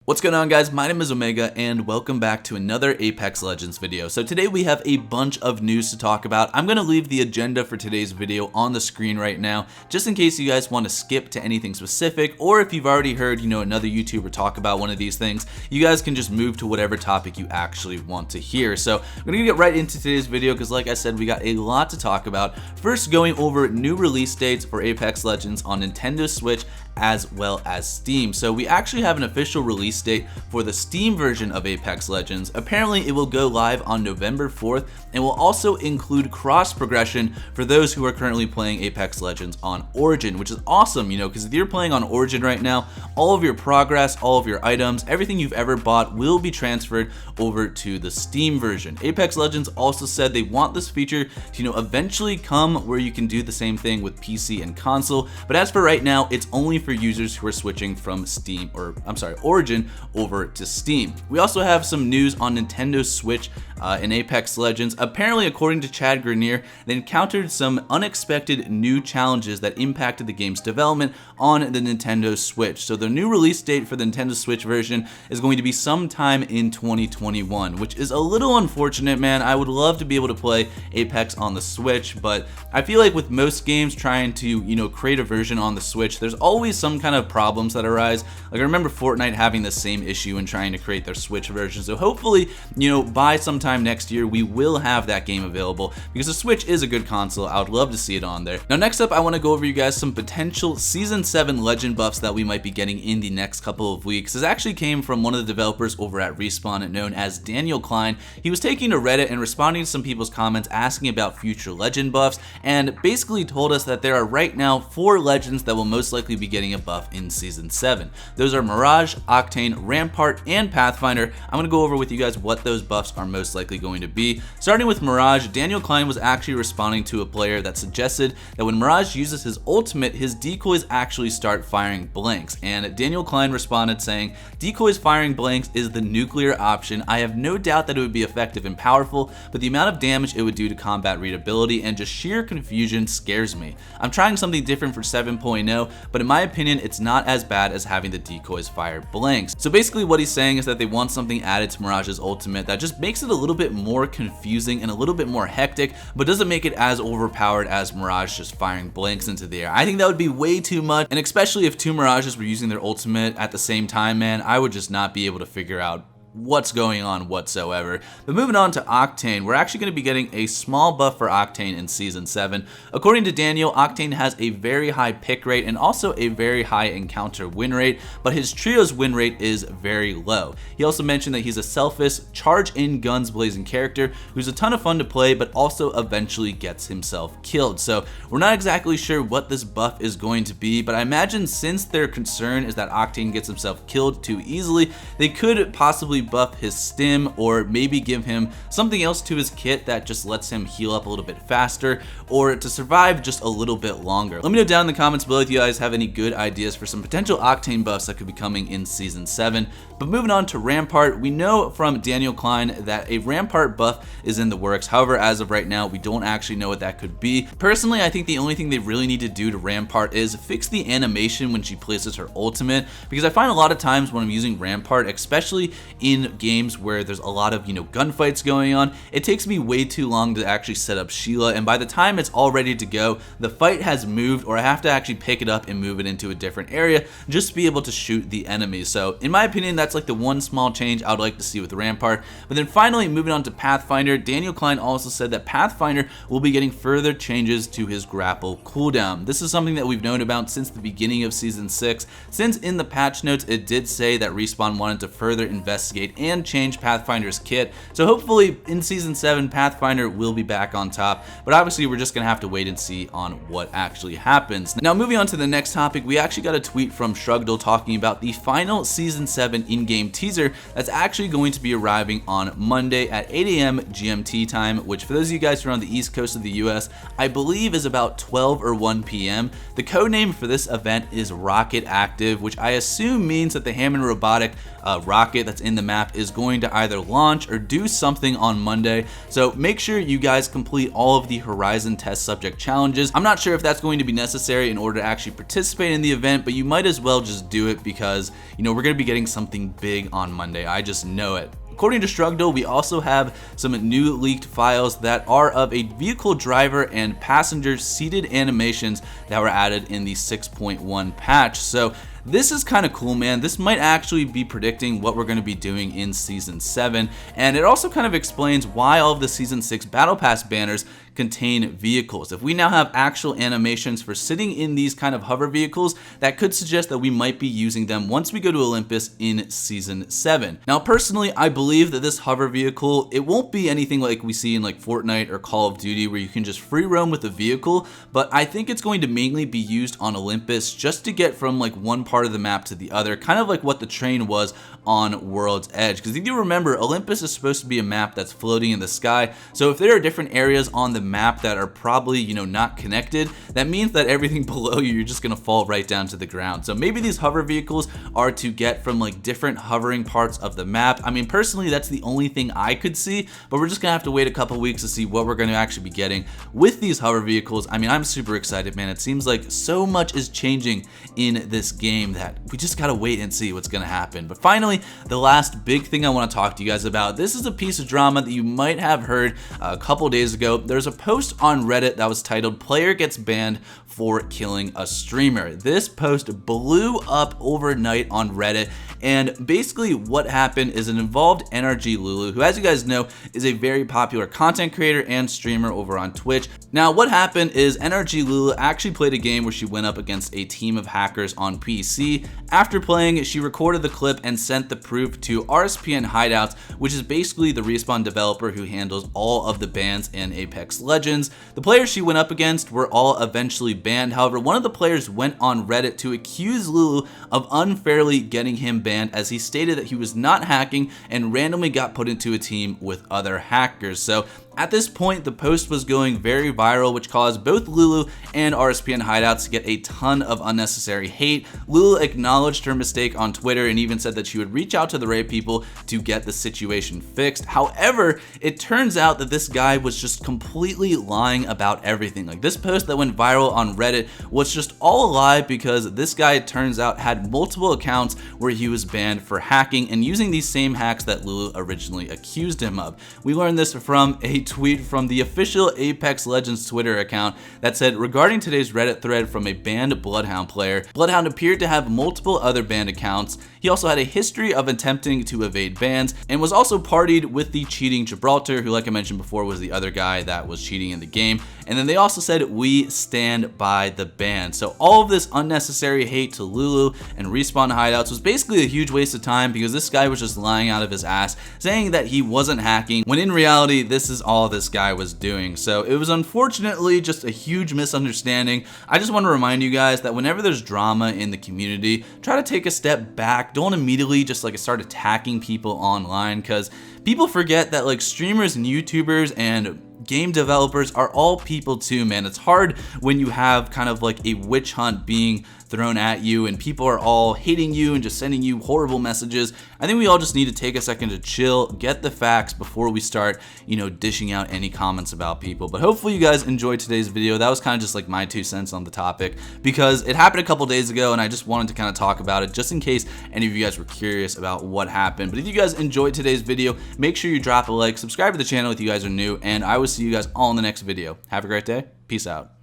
What's going on, guys? My name is Omega and welcome back to another Apex Legends video. So today we have a bunch of news to talk about. I'm going to leave the agenda for today's video on the screen right now, just in case you guys want to skip to anything specific, or if you've already heard, another YouTuber talk about one of these things, you guys can just move to whatever topic you actually want to hear. So I'm going to get right into today's video because, like I said, we got a lot to talk about. First, going over new release dates for Apex Legends on Nintendo Switch as well as Steam. So we actually have an official release date for the Steam version of Apex Legends. Apparently it will go live on November 4th and will also include cross progression for those who are currently playing Apex Legends on Origin, which is awesome, because if you're playing on Origin right now, all of your progress, all of your items, everything you've ever bought will be transferred over to the Steam version. Apex Legends also said they want this feature to eventually come where you can do the same thing with PC and console, but as for right now, it's only for users who are switching from Origin over to Steam. We also have some news on Nintendo Switch in Apex Legends. Apparently, according to Chad Grenier, they encountered some unexpected new challenges that impacted the game's development on the Nintendo Switch. So the new release date for the Nintendo Switch version is going to be sometime in 2021, which is a little unfortunate, man. I would love to be able to play Apex on the Switch, but I feel like with most games trying to, create a version on the Switch, there's always some kind of problems that arise. Like I remember Fortnite having the same issue and trying to create their Switch version. So hopefully, by sometime next year, we will have that game available because the Switch is a good console. I would love to see it on there. Now, next up, I want to go over you guys some potential Season 7 Legend buffs that we might be getting in the next couple of weeks. This actually came from one of the developers over at Respawn known as Daniel Klein. He was taking to Reddit and responding to some people's comments asking about future Legend buffs and basically told us that there are right now 4 Legends that will most likely be getting a buff in Season 7. Those are Mirage, Octane, Rampart, and Pathfinder. I'm going to go over with you guys what those buffs are most likely going to be. Starting with Mirage, Daniel Klein was actually responding to a player that suggested that when Mirage uses his ultimate, his decoys actually start firing blanks. And Daniel Klein responded saying, "Decoys firing blanks is the nuclear option. I have no doubt that it would be effective and powerful, but the amount of damage it would do to combat readability and just sheer confusion scares me. I'm trying something different for 7.0, but in my opinion, it's not as bad as having the decoys fire blanks." So basically what he's saying is that they want something added to Mirage's ultimate that just makes it a little bit more confusing and a little bit more hectic, but doesn't make it as overpowered as Mirage just firing blanks into the air. I think that would be way too much, and especially if 2 Mirages were using their ultimate at the same time, man, I would just not be able to figure out what's going on whatsoever. But moving on to Octane, we're actually going to be getting a small buff for Octane in Season 7. According to Daniel, Octane has a very high pick rate and also a very high encounter win rate, but his trio's win rate is very low. He also mentioned that he's a selfish, charge-in guns blazing character who's a ton of fun to play, but also eventually gets himself killed. So we're not exactly sure what this buff is going to be, but I imagine since their concern is that Octane gets himself killed too easily, they could possibly buff his stim or maybe give him something else to his kit that just lets him heal up a little bit faster or to survive just a little bit longer. Let me know down in the comments below if you guys have any good ideas for some potential Octane buffs that could be coming in Season 7. But moving on to Rampart, we know from Daniel Klein that a Rampart buff is in the works. However, as of right now, we don't actually know what that could be. Personally, I think the only thing they really need to do to Rampart is fix the animation when she places her ultimate, because I find a lot of times when I'm using Rampart, especially in games where there's a lot of gunfights going on, it takes me way too long to actually set up Sheila, and by the time it's all ready to go, the fight has moved, or I have to actually pick it up and move it into a different area just to be able to shoot the enemies. So in my opinion, that's like the one small change I would like to see with Rampart. But then finally, moving on to Pathfinder, Daniel Klein also said that Pathfinder will be getting further changes to his grapple cooldown. This is something that we've known about since the beginning of Season 6, since in the patch notes it did say that Respawn wanted to further investigate and change Pathfinder's kit. So hopefully in Season 7, Pathfinder will be back on top, but obviously we're just gonna have to wait and see on what actually happens. Now moving on to the next topic, we actually got a tweet from Shrugdle talking about the final Season 7 in-game teaser that's actually going to be arriving on Monday at 8 AM GMT time, which for those of you guys who are on the East Coast of the US, I believe is about 12 or 1 PM. The codename for this event is Rocket Active, which I assume means that the Hammond robotic rocket that's in the map is going to either launch or do something on Monday. So make sure you guys complete all of the Horizon test subject challenges. I'm not sure if that's going to be necessary in order to actually participate in the event, but you might as well just do it because, you know, we're going to be getting something big on Monday. I just know it. According to Strugdle, we also have some new leaked files that are of a vehicle driver and passenger seated animations that were added in the 6.1 patch. So this is kind of cool, man. This might actually be predicting what we're going to be doing in Season 7, and it also kind of explains why all of the Season 6 Battle Pass banners contain vehicles. If we now have actual animations for sitting in these kind of hover vehicles, that could suggest that we might be using them once we go to Olympus in Season 7. Now, personally, I believe that this hover vehicle, it won't be anything like we see in like Fortnite or Call of Duty where you can just free roam with the vehicle, but I think it's going to mainly be used on Olympus just to get from like one part of the map to the other, kind of like what the train was on World's Edge. Because if you remember, Olympus is supposed to be a map that's floating in the sky, so if there are different areas on the map that are probably, you know, not connected, that means that everything below you're just gonna fall right down to the ground. So maybe these hover vehicles are to get from like different hovering parts of the map. I mean, personally, that's the only thing I could see, but we're just gonna have to wait a couple weeks to see what we're gonna actually be getting with these hover vehicles. I mean, I'm super excited, man. It seems like so much is changing in this game that we just gotta wait and see what's gonna happen. But finally, the last big thing I want to talk to you guys about, this is a piece of drama that you might have heard a couple days ago. There's a post on Reddit that was titled "Player Gets Banned for Killing a Streamer." This post blew up overnight on Reddit, and basically what happened is it involved NRG Lulu, who, as you guys know, is a very popular content creator and streamer over on Twitch. Now, what happened is NRG Lulu actually played a game where she went up against a team of hackers on PC. After playing, she recorded the clip and sent the proof to RSPN Hideouts, which is basically the Respawn developer who handles all of the bans in Apex Legends. The players she went up against were all eventually banned. However, one of the players went on Reddit to accuse Lulu of unfairly getting him banned, as he stated that he was not hacking and randomly got put into a team with other hackers. So at this point, the post was going very viral, which caused both Lulu and RSPN Hideouts to get a ton of unnecessary hate. Lulu acknowledged her mistake on Twitter and even said that she would reach out to the right people to get the situation fixed. However, it turns out that this guy was just completely lying about everything. Like, this post that went viral on Reddit was just all a lie, because this guy, it turns out, had multiple accounts where he was banned for hacking and using these same hacks that Lulu originally accused him of. We learned this from a tweet from the official Apex Legends Twitter account that said, regarding today's Reddit thread from a banned Bloodhound player, Bloodhound appeared to have multiple other banned accounts. He also had a history of attempting to evade bans and was also partied with the cheating Gibraltar, who, like I mentioned before, was the other guy that was cheating in the game. And then they also said, "We stand by the ban." So all of this unnecessary hate to Lulu and Respawn Hideouts was basically a huge waste of time, because this guy was just lying out of his ass, saying that he wasn't hacking, when in reality, this is all this guy was doing. So it was unfortunately just a huge misunderstanding. I just want to remind you guys that whenever there's drama in the community, try to take a step back. Don't immediately just like start attacking people online, because people forget that like streamers and YouTubers and game developers are all people too, man. It's hard when you have kind of like a witch hunt being thrown at you and people are all hating you and just sending you horrible messages. I think we all just need to take a second to chill, get the facts before we start, you know, dishing out any comments about people. But hopefully you guys enjoyed today's video. That was kind of just like my 2 cents on the topic, because it happened a couple days ago and I just wanted to kind of talk about it just in case any of you guys were curious about what happened. But if you guys enjoyed today's video, make sure you drop a like, subscribe to the channel if you guys are new, and I will see you guys all in the next video. Have a great day. Peace out.